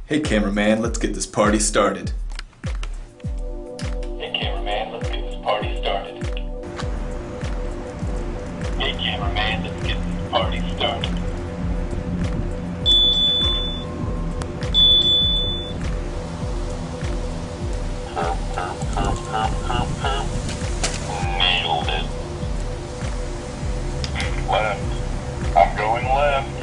Hey cameraman, let's get this party started. Hey cameraman, let's get this party started. Hey cameraman, let's get this party started. Nailed it. Left. I'm going left.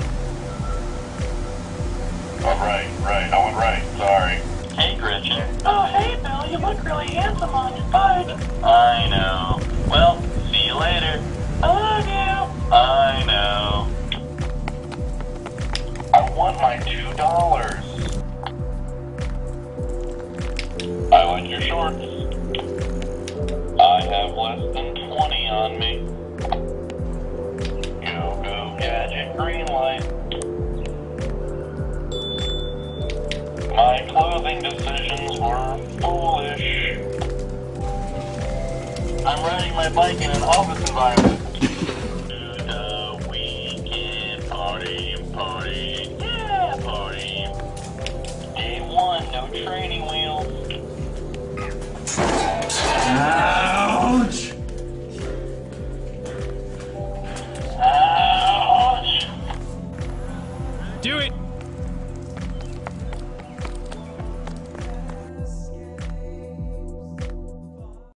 Right. I went right. Sorry. Hey, Gretchen. Oh, hey, Bill. You look really handsome on your bike. I know. Well, see you later. I love you. I know. I want my $2. I like your shorts. I have less than 20 on me. Go, gadget, green light. My clothing decisions were foolish. I'm riding my bike in an office environment. To the weekend party, yeah, party. Day one, no training wheels.